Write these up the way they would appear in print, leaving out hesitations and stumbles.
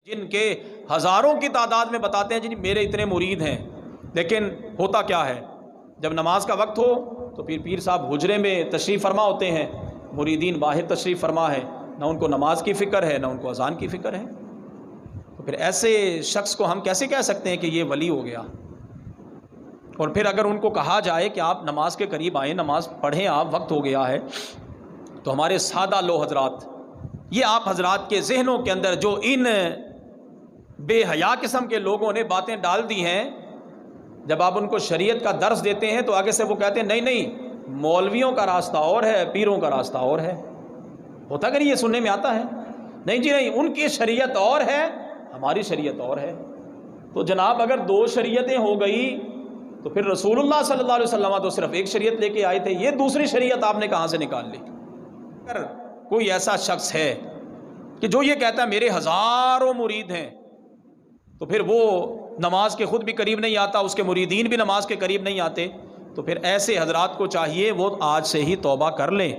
جن کے ہزاروں کی تعداد میں بتاتے ہیں جی میرے اتنے مرید ہیں، لیکن ہوتا کیا ہے جب نماز کا وقت ہو تو پھر پیر صاحب حجرے میں تشریف فرما ہوتے ہیں، مریدین باہر تشریف فرما ہے، نہ ان کو نماز کی فکر ہے نہ ان کو اذان کی فکر ہے۔ تو پھر ایسے شخص کو ہم کیسے کہہ سکتے ہیں کہ یہ ولی ہو گیا؟ اور پھر اگر ان کو کہا جائے کہ آپ نماز کے قریب آئیں، نماز پڑھیں، آپ وقت ہو گیا ہے، تو ہمارے سادہ لو حضرات، یہ آپ حضرات کے ذہنوں کے اندر جو ان بے حیا قسم کے لوگوں نے باتیں ڈال دی ہیں، جب آپ ان کو شریعت کا درس دیتے ہیں تو آگے سے وہ کہتے ہیں نہیں نہیں، مولویوں کا راستہ اور ہے، پیروں کا راستہ اور ہے۔ ہوتا کہ نہیں؟ یہ سننے میں آتا ہے، نہیں جی نہیں، ان کی شریعت اور ہے، ہماری شریعت اور ہے۔ تو جناب اگر دو شریعتیں ہو گئی تو پھر رسول اللہ صلی اللہ علیہ وسلم تو صرف ایک شریعت لے کے آئے تھے، یہ دوسری شریعت آپ نے کہاں سے نکال لی؟ اگر کوئی ایسا شخص ہے کہ جو یہ کہتا ہے میرے ہزاروں مرید ہیں، تو پھر وہ نماز کے خود بھی قریب نہیں آتا، اس کے مریدین بھی نماز کے قریب نہیں آتے، تو پھر ایسے حضرات کو چاہیے وہ آج سے ہی توبہ کر لیں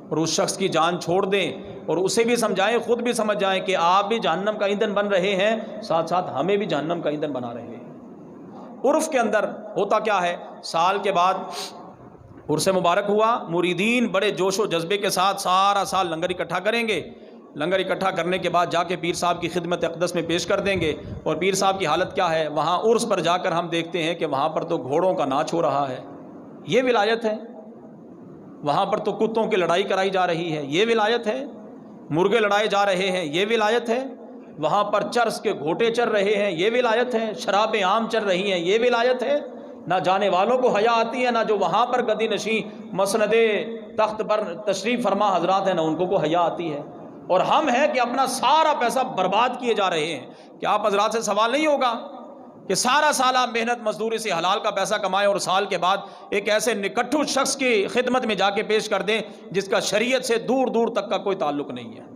اور اس شخص کی جان چھوڑ دیں، اور اسے بھی سمجھائیں، خود بھی سمجھ جائیں کہ آپ بھی جہنم کا ایندھن بن رہے ہیں، ساتھ ساتھ ہمیں بھی جہنم کا ایندھن بنا رہے ہیں۔ عرف کے اندر ہوتا کیا ہے، سال کے بعد عرس مبارک ہوا، مریدین بڑے جوش و جذبے کے ساتھ سارا سال لنگر اکٹھا کریں گے، لنگر اکٹھا کرنے کے بعد جا کے پیر صاحب کی خدمت اقدس میں پیش کر دیں گے، اور پیر صاحب کی حالت کیا ہے، وہاں عرس پر جا کر ہم دیکھتے ہیں کہ وہاں پر تو گھوڑوں کا ناچ ہو رہا ہے، یہ ولایت ہے؟ وہاں پر تو کتوں کی لڑائی کرائی جا رہی ہے، یہ ولایت ہے؟ مرغے لڑائے جا رہے ہیں، یہ ولایت ہے؟ وہاں پر چرس کے گھوٹے چل رہے ہیں، یہ ولایت ہے؟ شرابیں عام چل رہی ہیں، یہ ولایت ہے؟ نہ جانے والوں کو حیا آتی ہے، نہ جو وہاں پر گدی نشین مسند تخت پر تشریف فرما حضرات ہیں، نہ ان کو حیا آتی ہے۔ اور ہم ہیں کہ اپنا سارا پیسہ برباد کیے جا رہے ہیں۔ کہ آپ حضرات سے سوال نہیں ہوگا کہ سارا سال آپ محنت مزدوری سے حلال کا پیسہ کمائیں اور سال کے بعد ایک ایسے نکٹھو شخص کی خدمت میں جا کے پیش کر دیں جس کا شریعت سے دور دور تک کا کوئی تعلق نہیں ہے؟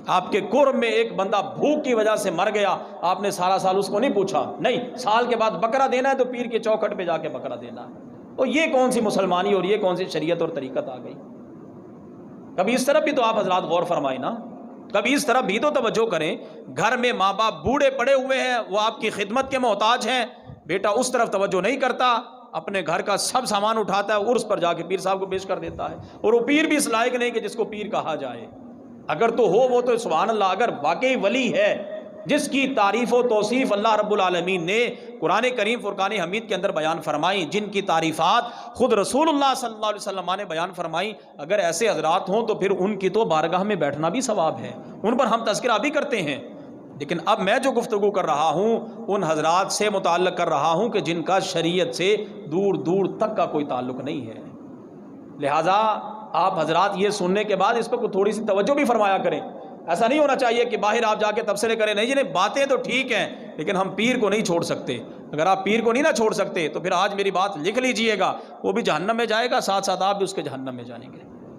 آپ کے قرب میں ایک بندہ بھوک کی وجہ سے مر گیا، آپ نے سارا سال اس کو نہیں پوچھا، نہیں، سال کے بعد بکرا دینا ہے تو پیر کے چوکھٹ پہ جا کے بکرا دینا ہے۔ تو یہ کون سی مسلمانی اور یہ کون سی شریعت اور طریقت آ گئی؟ کبھی اس طرف بھی تو آپ حضرات غور فرمائیں نا، کبھی اس طرف بھی تو توجہ کریں۔ گھر میں ماں باپ بوڑھے پڑے ہوئے ہیں، وہ آپ کی خدمت کے محتاج ہیں، بیٹا اس طرف توجہ نہیں کرتا، اپنے گھر کا سب سامان اٹھاتا ہے، عرس پر جا کے پیر صاحب کو پیش کر دیتا ہے، اور وہ پیر بھی اس لائق نہیں کہ جس کو پیر کہا جائے۔ اگر تو ہو وہ تو سبحان اللہ، اگر واقعی ولی ہے جس کی تعریف و توصیف اللہ رب العالمین نے قرآن کریم فرقان حمید کے اندر بیان فرمائی، جن کی تعریفات خود رسول اللہ صلی اللہ علیہ وسلم نے بیان فرمائی، اگر ایسے حضرات ہوں تو پھر ان کی تو بارگاہ میں بیٹھنا بھی ثواب ہے، ان پر ہم تذکرہ بھی کرتے ہیں۔ لیکن اب میں جو گفتگو کر رہا ہوں ان حضرات سے متعلق کر رہا ہوں کہ جن کا شریعت سے دور دور تک کا کوئی تعلق نہیں ہے۔ لہٰذا آپ حضرات یہ سننے کے بعد اس پر تھوڑی سی توجہ بھی فرمایا کریں۔ ایسا نہیں ہونا چاہیے کہ باہر آپ جا کے تبصرے کریں، نہیں جی باتیں تو ٹھیک ہیں لیکن ہم پیر کو نہیں چھوڑ سکتے۔ اگر آپ پیر کو نہیں نہ چھوڑ سکتے تو پھر آج میری بات لکھ لیجئے گا، وہ بھی جہنم میں جائے گا، ساتھ ساتھ آپ بھی اس کے جہنم میں جائیں گے۔